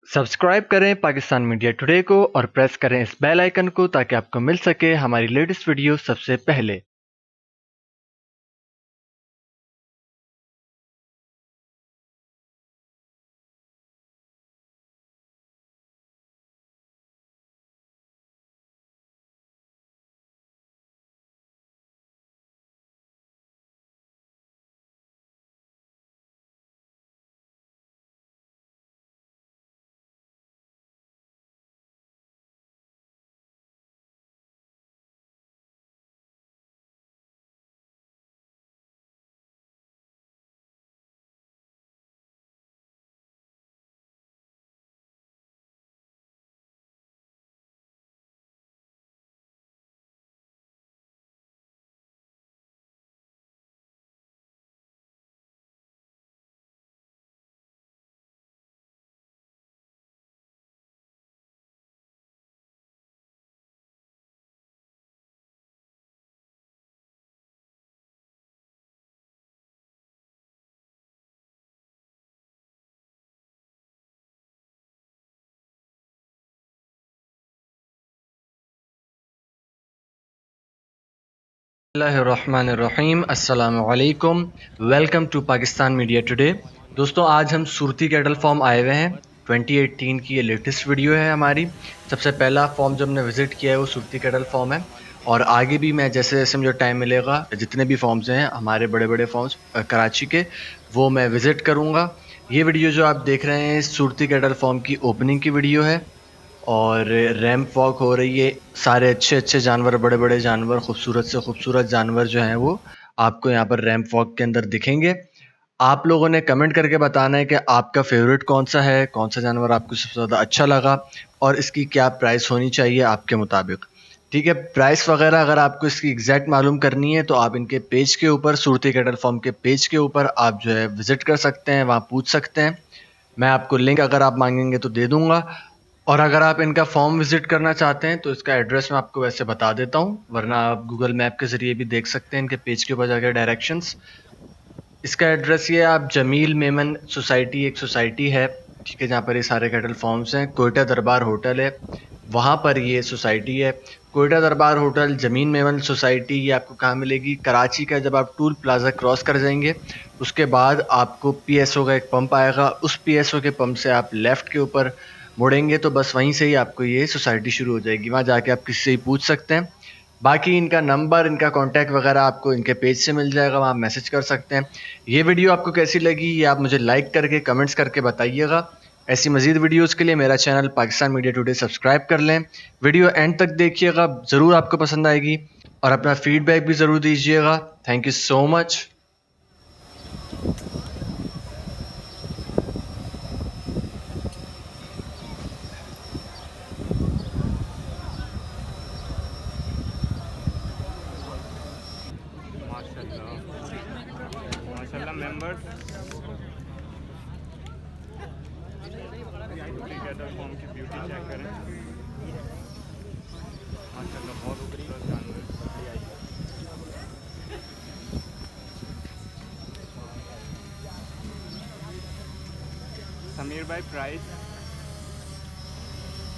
Subscribe करें Pakistan media today को और प्रेस करें इस बेल आइकन को ताकि आपको मिल सके हमारी लेटेस्ट वीडियो सबसे पहले। बिस्मिल्लाहिर्रहमानिर्रहीम, अस्सलामु अलैकुम। Welcome to Pakistan media today. दोस्तों, आज हम सूरती कैटल फॉर्म आए हुए हैं। 2018 की ये लेटेस्ट वीडियो है हमारी। सबसे पहला फॉर्म जो हमने विज़िट किया है वो सूरती कैटल फॉर्म है, और आगे भी मैं जैसे जैसे मुझे टाइम मिलेगा जितने भी फॉर्म्स हैं हमारे बड़े बड़े फॉर्म्स कराची के, वो मैं विज़िट करूँगा। ये वीडियो जो आप देख रहे हैं सूरती कैटल फॉर्म की ओपनिंग की वीडियो है, और रैंप वॉक हो रही है। सारे अच्छे अच्छे जानवर, बड़े बड़े जानवर, खूबसूरत से खूबसूरत जानवर जो हैं वो आपको यहाँ पर रैंप वॉक के अंदर दिखेंगे। आप लोगों ने कमेंट करके बताना है कि आपका फेवरेट कौन सा है, कौन सा जानवर आपको सबसे ज़्यादा अच्छा लगा, और इसकी क्या प्राइस होनी चाहिए आपके मुताबिक। ठीक है, प्राइस वगैरह अगर आपको इसकी एग्जैक्ट मालूम करनी है तो आप इनके पेज के ऊपर, सूरती कैटल फॉर्म के पेज के ऊपर आप जो है विज़िट कर सकते हैं, वहाँ पूछ सकते हैं। मैं आपको लिंक अगर आप मांगेंगे तो दे दूंगा, और अगर आप इनका फॉर्म विजिट करना चाहते हैं तो इसका एड्रेस मैं आपको वैसे बता देता हूँ, वरना आप गूगल मैप के ज़रिए भी देख सकते हैं इनके पेज के ऊपर जाकर डायरेक्शंस। इसका एड्रेस ये आप जमील मेमन सोसाइटी, एक सोसाइटी है, ठीक है, जहाँ पर ये सारे कैटल फॉर्म्स हैं। कोयटा दरबार होटल है, वहाँ पर ये सोसाइटी है। कोयटा दरबार होटल, जमीन मेमन सोसाइटी, ये आपको कहाँ मिलेगी? कराची का जब आप टूल प्लाजा क्रॉस कर जाएंगे उसके बाद आपको पीएसओ का एक पंप आएगा, उस पीएसओ के पंप से आप लेफ़्ट के ऊपर मुड़ेंगे तो बस वहीं से ही आपको ये सोसाइटी शुरू हो जाएगी। वहाँ जाके आप किसी से ही पूछ सकते हैं। बाकी इनका नंबर, इनका कॉन्टैक्ट वगैरह आपको इनके पेज से मिल जाएगा, वहाँ मैसेज कर सकते हैं। ये वीडियो आपको कैसी लगी ये आप मुझे लाइक करके, कमेंट्स करके बताइएगा। ऐसी मज़ीद वीडियोज़ के लिए मेरा channel Pakistan media today subscribe कर लें। वीडियो एंड तक देखिएगा, ज़रूर आपको पसंद आएगी, और अपना फीडबैक भी ज़रूर दीजिएगा। Thank you so much. माशाल्लाह माशाल्लाह मेंबर्स, सूरती कैटल फॉर्म की ब्यूटी चेक करें। माशाल्लाह बहुत खूबसूरत जानवर। समीर भाई, प्राइस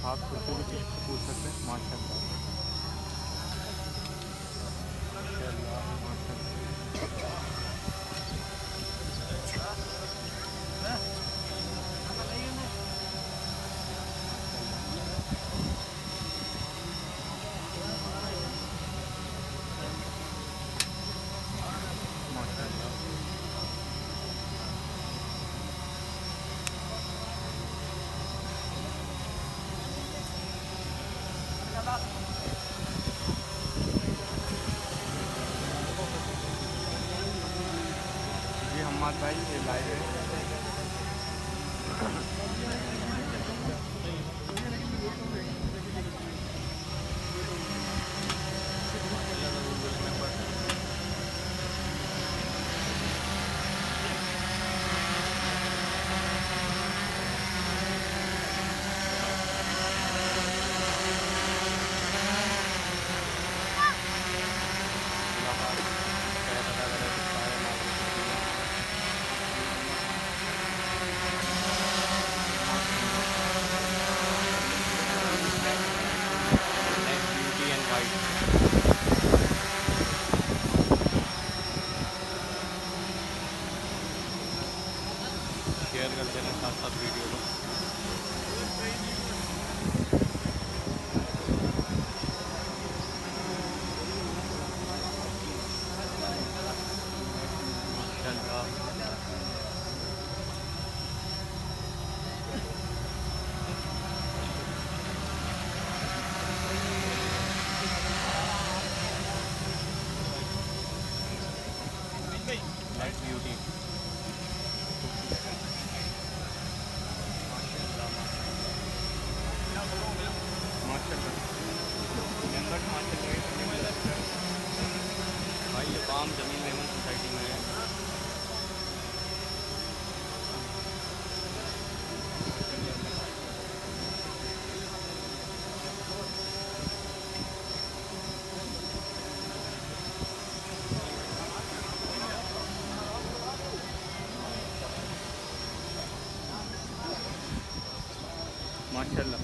आप खुद से भी पूछ सकते हैं। माशाल्लाह माशाल्लाह माशाल्लाह। जी हम्माद भाई, ये लाइव है। माशाल्लाह।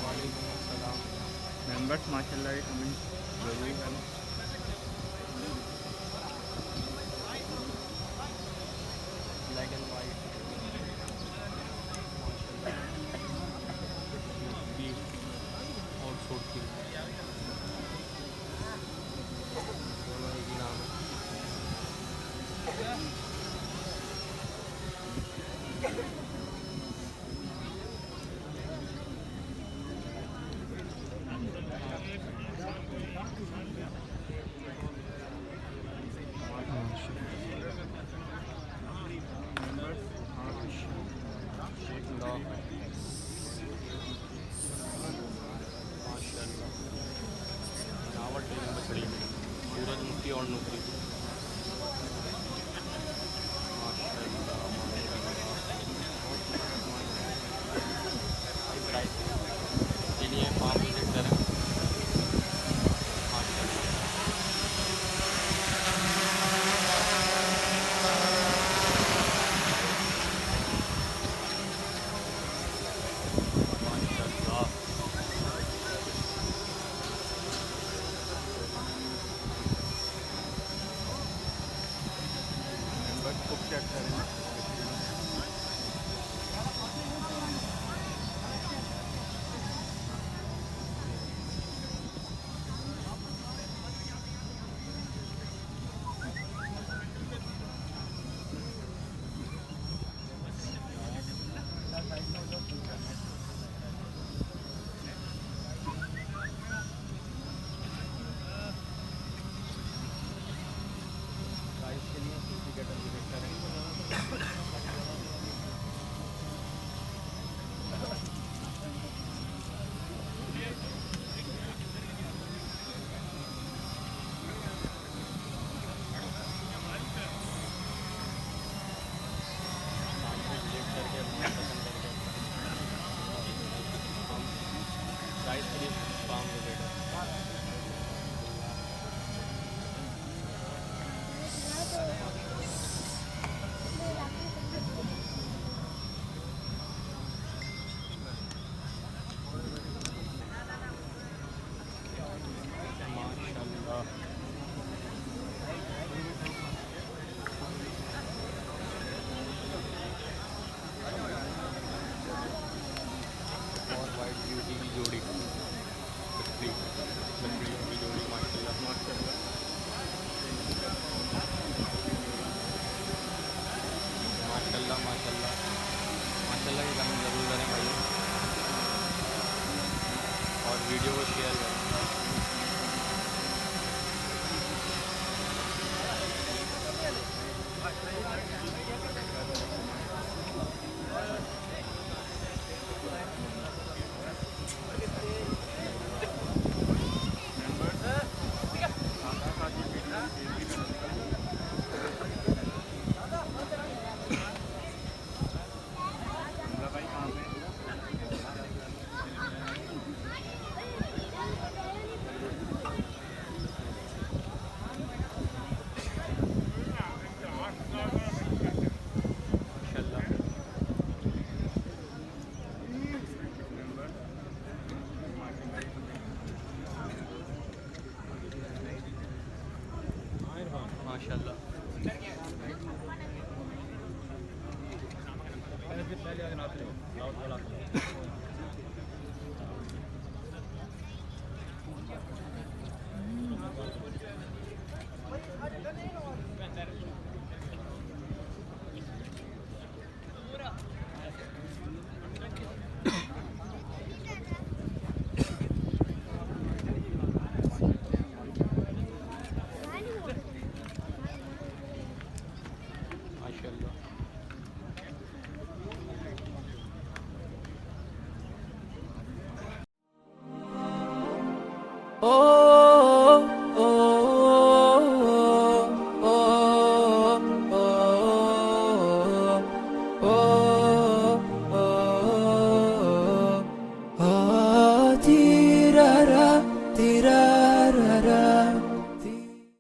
वालेकुम अस्सलाम। मेंबर्स माशाल्लाह के कमेंट जरूर करें। ब्लैक एंड वाइट और छोटी दोनों एक ही नाम है। सूरजमुखी और नुकरी के लिए फार्म विजिट करें। मेंबर्स को चेक करें। प्राइस के लिए टिकट विजिट करें। प्राइस के लिए फार्म विजिट है। माशाल्लाह। और वाइट ब्यूटी की जोड़ी बकरियों की जोड़ी माशाल्लाह माशाल्लाह माशाल्लाह माशाल्लाह माशाल्लाह की कमेंट ज़रूर करें भाई और वीडियो को शेयर करें। माशाल्लाह माशाल्लाह। tirara, tirara.